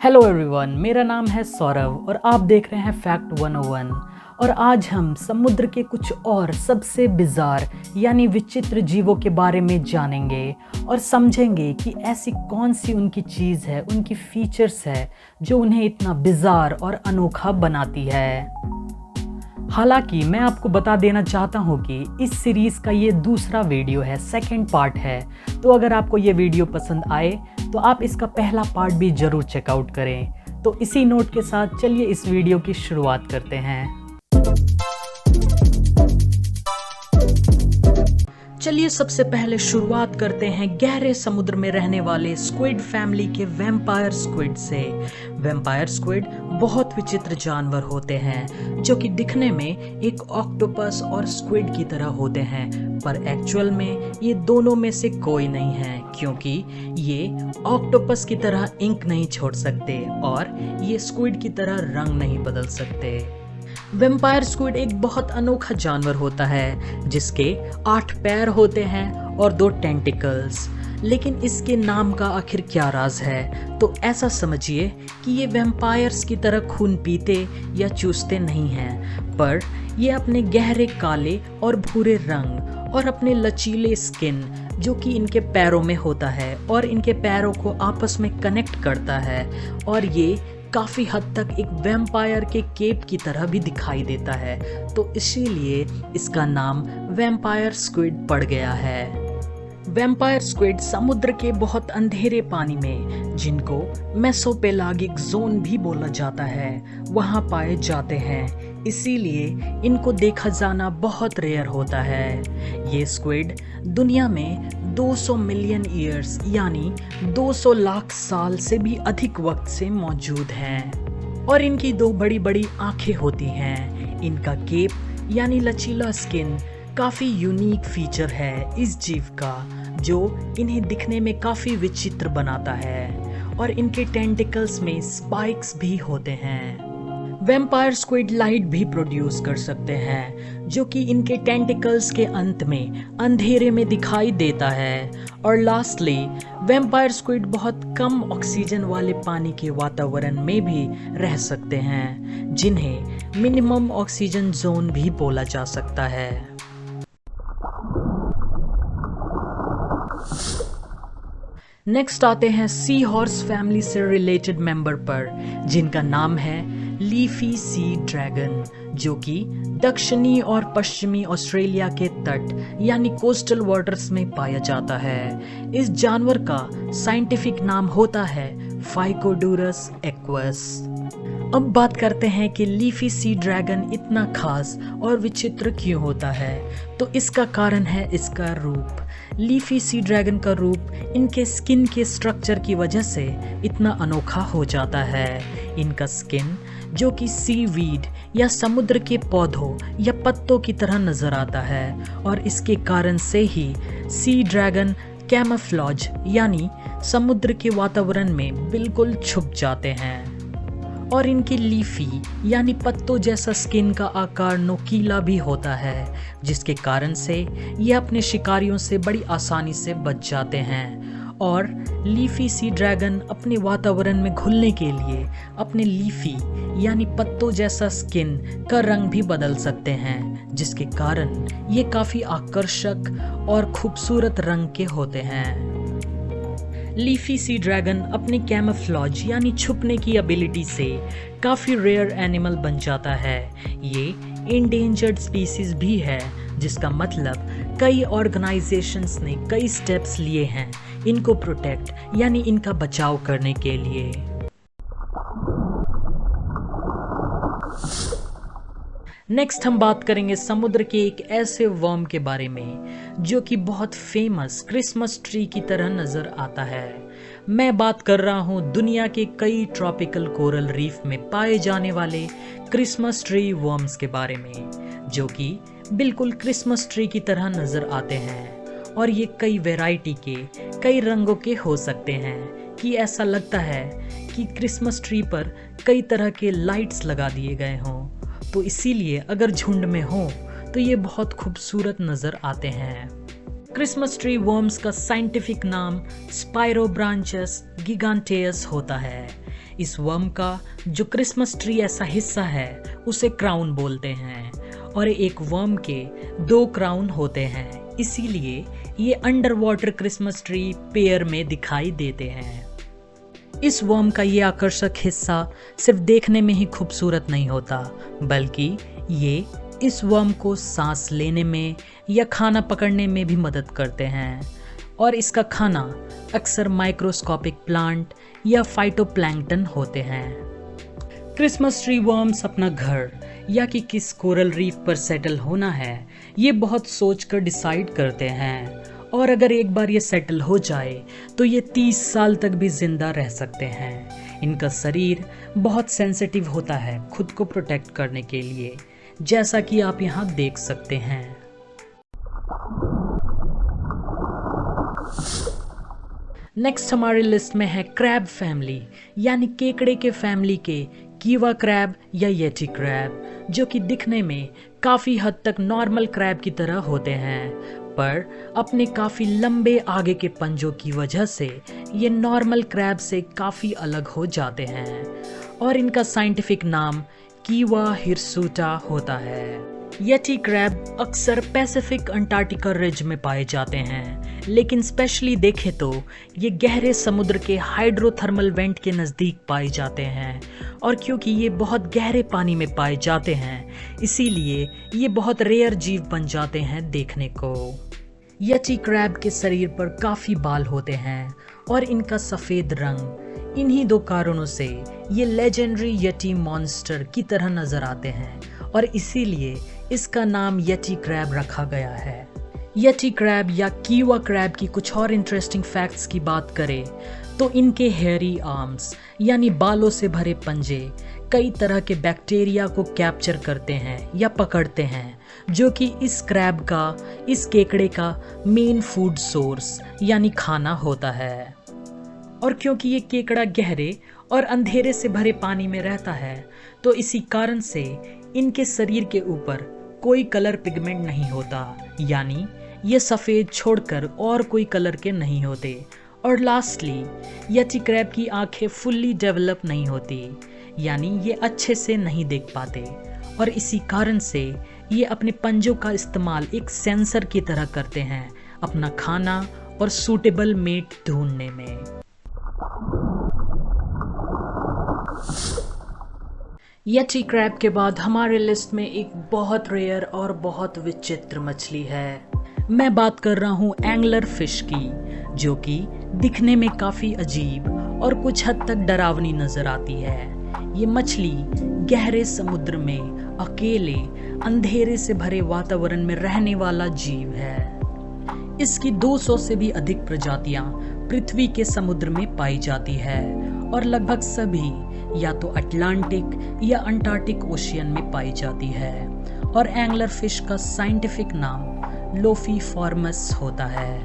Hello everyone, मेरा नाम है सौरभ और आप देख रहे हैं फैक्ट 101। और आज हम समुद्र के कुछ और सबसे बिजार यानी विचित्र जीवों के बारे में जानेंगे और समझेंगे कि ऐसी कौन सी उनकी चीज़ है, उनकी फीचर्स है जो उन्हें इतना बिजार और अनोखा बनाती है। हालांकि मैं आपको बता देना चाहता हूँ कि इस सीरीज़ का ये दूसरा वीडियो है, सेकंड पार्ट है। तो अगर आपको ये वीडियो पसंद आए तो आप इसका पहला पार्ट भी ज़रूर चेकआउट करें। तो इसी नोट के साथ चलिए इस वीडियो की शुरुआत करते हैं। चलिए सबसे पहले शुरुआत करते हैं गहरे समुद्र में रहने वाले स्क्विड फैमिली के वैम्पायर स्क्विड से। वैम्पायर स्क्विड बहुत विचित्र जानवर होते हैं जो कि दिखने में एक ऑक्टोपस और स्क्विड की तरह होते हैं, पर एक्चुअल में ये दोनों में से कोई नहीं है, क्योंकि ये ऑक्टोपस की तरह इंक नहीं छोड़ सकते और ये स्क्विड की तरह रंग नहीं बदल सकते। वैम्पायर स्क्विड एक बहुत अनोखा जानवर होता है जिसके 8 पैर होते हैं और 2 टेंटिकल्स। लेकिन इसके नाम का आखिर क्या राज है? तो ऐसा समझिए कि ये वैम्पायर्स की तरह खून पीते या चूसते नहीं हैं, पर ये अपने गहरे काले और भूरे रंग और अपने लचीले स्किन जो कि इनके पैरों में होता है और इनके पैरों को आपस में कनेक्ट करता है, और ये काफ़ी हद तक एक वैम्पायर के केप की तरह भी दिखाई देता है, तो इसीलिए इसका नाम वैम्पायर स्क्विड पड़ गया है। वैम्पायर स्क्विड समुद्र के बहुत अंधेरे पानी में, जिनको मेसोपेलागिक जोन भी बोला जाता है, वहाँ पाए जाते हैं। इसीलिए इनको देखा जाना बहुत रेयर होता है। ये स्क्विड दुनिया में 200 मिलियन ईयर्स यानी 200 लाख साल से भी अधिक वक्त से मौजूद हैं, और इनकी 2 बड़ी बड़ी आंखें होती हैं। इनका केप यानी लचीला स्किन काफ़ी यूनिक फीचर है इस जीव का, जो इन्हें दिखने में काफ़ी विचित्र बनाता है, और इनके टेंटिकल्स में स्पाइक्स भी होते हैं। वैम्पायर स्क्विड लाइट भी प्रोड्यूस कर सकते हैं, जो कि इनके टेंटिकल्स के अंत में अंधेरे में दिखाई देता है। और लास्टली वैम्पायर स्क्विड बहुत कम ऑक्सीजन वाले पानी के वातावरण में भी रह सकते हैं, जिन्हें मिनिमम ऑक्सीजन जोन भी बोला जा सकता है। नेक्स्ट आते हैं सी हॉर्स फैमिली से रिलेटेड मेंबर पर, जिनका नाम है लीफी सी ड्रैगन, जो कि दक्षिणी और पश्चिमी ऑस्ट्रेलिया के तट यानी कोस्टल वाटर्स में पाया जाता है। इस जानवर का साइंटिफिक नाम होता है फाइकोडूरस एक्वस। अब बात करते हैं कि लीफी सी ड्रैगन इतना खास और विचित्र क्यों होता है। तो इसका कारण है इसका रूप। लीफी सी ड्रैगन का रूप इनके स्किन के स्ट्रक्चर की वजह से इतना अनोखा हो जाता है। इनका स्किन जो कि सीवीड या समुद्र के पौधों या पत्तों की तरह नजर आता है, और इसके कारण से ही सी ड्रैगन कैमोफ्लेज यानी समुद्र के वातावरण में बिल्कुल छुप जाते हैं। और इनकी लीफी यानी पत्तों जैसा स्किन का आकार नोकीला भी होता है, जिसके कारण से ये अपने शिकारियों से बड़ी आसानी से बच जाते हैं। और लीफी सी ड्रैगन अपने वातावरण में घुलने के लिए अपने लीफी यानी पत्तों जैसा स्किन का रंग भी बदल सकते हैं, जिसके कारण ये काफ़ी आकर्षक और खूबसूरत रंग के होते हैं। लीफी सी ड्रैगन अपने कैमोफ्लेज यानी छुपने की एबिलिटी से काफ़ी रेयर एनिमल बन जाता है। ये इंडेंजर्ड स्पीसीज भी है, जिसका मतलब कई ऑर्गेनाइजेशंस ने कई स्टेप्स लिए हैं इनको प्रोटेक्ट यानी इनका बचाव करने के लिए। नेक्स्ट हम बात करेंगे समुद्र के एक ऐसे वर्म के बारे में जो कि बहुत फेमस क्रिसमस ट्री की तरह नजर आता है। मैं बात कर रहा हूँ दुनिया के कई ट्रॉपिकल कोरल रीफ में पाए जाने वाले क्रिसमस ट्री वर्म्स के बारे में, जो कि बिल्कुल क्रिसमस ट्री की तरह नजर आते हैं, और ये कई वैरायटी के कई रंगों के हो सकते हैं कि ऐसा लगता है कि क्रिसमस ट्री पर कई तरह के लाइट्स लगा दिए गए हों। तो इसीलिए अगर झुंड में हो तो ये बहुत खूबसूरत नजर आते हैं। क्रिसमस ट्री वर्म्स का साइंटिफिक नाम स्पाइरोब्रांचस गिगांटेयस होता है। इस वर्म का जो क्रिसमस ट्री ऐसा हिस्सा है उसे क्राउन बोलते हैं और एक वर्म के 2 क्राउन होते हैं, इसीलिए ये under water Christmas tree pair में दिखाई देते हैं। इस वर्म का ये आकर्षक हिस्सा सिर्फ देखने में ही खूबसूरत नहीं होता, बल्कि ये इस वर्म को सांस लेने में या खाना पकड़ने में भी मदद करते हैं और इसका खाना अक्सर माइक्रोस्कोपिक प्लांट या फाइटोप्लैंक्टन होते हैं। क्रिसमस ट्री वर्म्स अपना घर या कि किस कोरल रीफ पर सेटल होना है ये बहुत सोचकर डिसाइड करते हैं और अगर एक बार ये सेटल हो जाए तो ये 30 साल तक भी जिंदा रह सकते हैं। इनका शरीर बहुत सेंसिटिव होता है खुद को प्रोटेक्ट करने के लिए, जैसा कि आप यहाँ देख सकते हैं। नेक्स्ट हमारी लिस्ट में है क्रैब फैमिली, यानी केकड़े के फैमिली के कीवा क्रैब या येटी क्रैब, जो कि दिखने में काफ़ी हद तक नॉर्मल क्रैब की तरह होते हैं, पर अपने काफ़ी लंबे आगे के पंजों की वजह से ये नॉर्मल क्रैब से काफ़ी अलग हो जाते हैं और इनका साइंटिफिक नाम कीवा हिरसुटा होता है। येटी क्रैब अक्सर पैसिफिक अंटार्कटिका रिज में पाए जाते हैं, लेकिन स्पेशली देखें तो ये गहरे समुद्र के हाइड्रोथर्मल वेंट के नज़दीक पाए जाते हैं और क्योंकि ये बहुत गहरे पानी में पाए जाते हैं इसीलिए ये बहुत रेयर जीव बन जाते हैं देखने को। येटी क्रैब के शरीर पर काफ़ी बाल होते हैं और इनका सफ़ेद रंग, इन्हीं 2 कारणों से ये लेजेंडरी येटी मॉन्स्टर की तरह नज़र आते हैं और इसीलिए इसका नाम येटी क्रैब रखा गया है। येटी क्रैब या कीवा क्रैब की कुछ और इंटरेस्टिंग फैक्ट्स की बात करें तो इनके हेयरी आर्म्स यानी बालों से भरे पंजे कई तरह के बैक्टीरिया को कैप्चर करते हैं या पकड़ते हैं, जो कि इस क्रैब का, इस केकड़े का मेन फूड सोर्स यानी खाना होता है। और क्योंकि ये केकड़ा गहरे और अंधेरे से भरे पानी में रहता है तो इसी कारण से इनके शरीर के ऊपर कोई कलर पिगमेंट नहीं होता, यानी ये सफ़ेद छोड़कर और कोई कलर के नहीं होते। और लास्टली येटी क्रैब की आंखें फुल्ली डेवलप नहीं होती, यानी ये अच्छे से नहीं देख पाते और इसी कारण से ये अपने पंजों का इस्तेमाल एक सेंसर की तरह करते हैं अपना खाना और सूटेबल मेट ढूंढने में। येटी क्रैब के बाद हमारे लिस्ट में एक बहुत रेयर और बहुत विचित्र मछली है। मैं बात कर रहा हूँ एंगलर फिश की, जो कि दिखने में काफ़ी अजीब और कुछ हद तक डरावनी नज़र आती है। ये मछली गहरे समुद्र में अकेले अंधेरे से भरे वातावरण में रहने वाला जीव है। इसकी 200 से भी अधिक प्रजातियां पृथ्वी के समुद्र में पाई जाती है और लगभग सभी या तो अटलांटिक या अंटार्कटिक ओशियन में पाई जाती है और एंगलर फिश का साइंटिफिक नाम लोफीफॉर्मस होता है।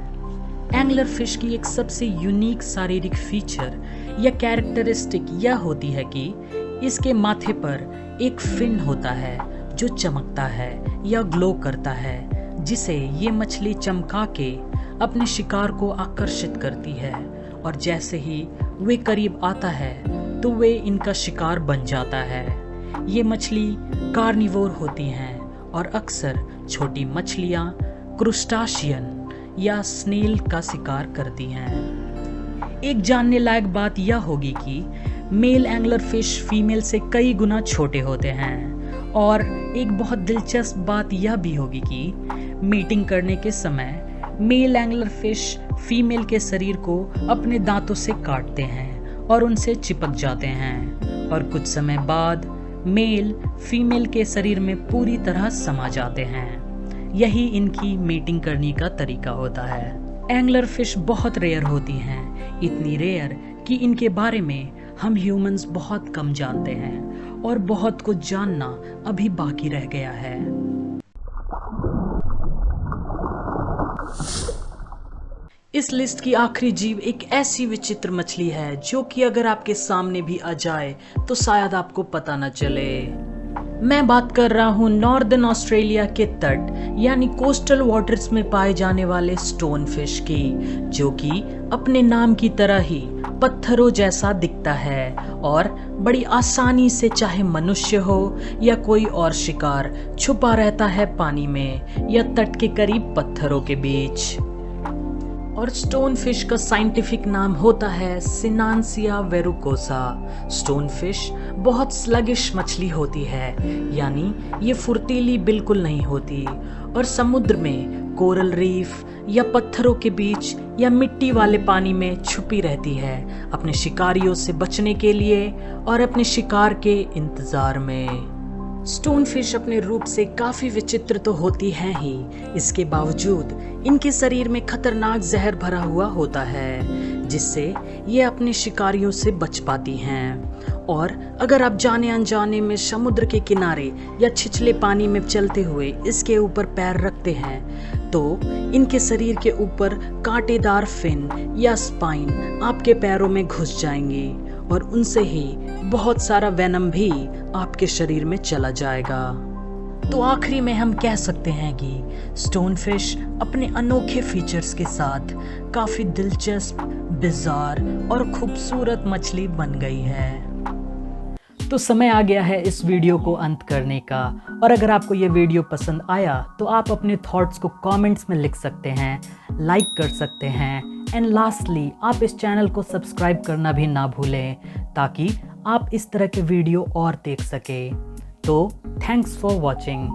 एंगलर फिश की एक सबसे यूनिक शारीरिक फीचर या कैरेक्टरिस्टिक यह होती है कि इसके माथे पर एक फिन होता है जो चमकता है या ग्लो करता है, जिसे ये मछली चमका के अपने शिकार को आकर्षित करती है और जैसे ही वे करीब आता है तो वे इनका शिकार बन जाता है। ये मछली कार्निवोर होती हैं और अक्सर छोटी मछलियाँ, क्रुस्टाशियन या स्नेल का शिकार करती हैं। एक जानने लायक बात यह होगी कि मेल एंगलर फिश फीमेल से कई गुना छोटे होते हैं और एक बहुत दिलचस्प बात यह भी होगी कि मीटिंग करने के समय मेल एंगलर फिश फीमेल के शरीर को अपने दांतों से काटते हैं और उनसे चिपक जाते हैं और कुछ समय बाद मेल फीमेल के शरीर में पूरी तरह समा जाते हैं। यही इनकी मीटिंग करने का तरीका होता है। एंगलर फिश बहुत रेयर होती हैं, इतनी रेयर कि इनके बारे में हम ह्यूमंस बहुत कम जानते हैं और बहुत कुछ जानना अभी बाकी रह गया है। इस लिस्ट की आखिरी जीव एक ऐसी विचित्र मछली है जो कि अगर आपके सामने भी आ जाए तो शायद आपको पता न चले। मैं बात कर रहा हूँ नॉर्दर्न ऑस्ट्रेलिया के तट यानी कोस्टल वाटर्स में पाए जाने वाले स्टोन फिश की, जो कि अपने नाम की तरह ही पत्थरों जैसा दिखता है और बड़ी आसानी से चाहे मनुष्य हो या कोई और शिकार छुपा रहता है पानी में या तट के करीब पत्थरों के बीच। और स्टोन फिश का साइंटिफिक नाम होता है सिनानसिया वेरुकोसा। स्टोन फिश बहुत स्लगिश मछली होती है, यानी ये फुर्तीली बिल्कुल नहीं होती और समुद्र में कोरल रीफ या पत्थरों के बीच या मिट्टी वाले पानी में छुपी रहती है, अपने शिकारियों से बचने के लिए और अपने शिकार के इंतजार में। स्टोन फिश अपने रूप से काफी विचित्र तो होती हैं ही, इसके बावजूद इनके शरीर में खतरनाक जहर भरा हुआ होता है जिससे ये अपने शिकारियों से बच पाती हैं। और अगर आप जाने अनजाने में समुद्र के किनारे या छिछले पानी में चलते हुए इसके ऊपर पैर रखते हैं तो इनके शरीर के ऊपर कांटेदार फिन या स्पाइन आपके पैरों में घुस जाएंगी और उनसे ही बहुत सारा वेनम भी आपके शरीर में चला जाएगा। तो आखिरी में हम कह सकते हैं कि स्टोन फिश अपने अनोखे फीचर्स के साथ काफी दिलचस्प, बिजार और खूबसूरत मछली बन गई है। तो समय आ गया है इस वीडियो को अंत करने का, और अगर आपको ये वीडियो पसंद आया तो आप अपने थॉट्स को कमेंट्स में लिख सकते हैं, लाइक कर सकते हैं एंड लास्टली आप इस चैनल को सब्सक्राइब करना भी ना भूलें ताकि आप इस तरह के वीडियो और देख सकें। तो थैंक्स फॉर वॉचिंग।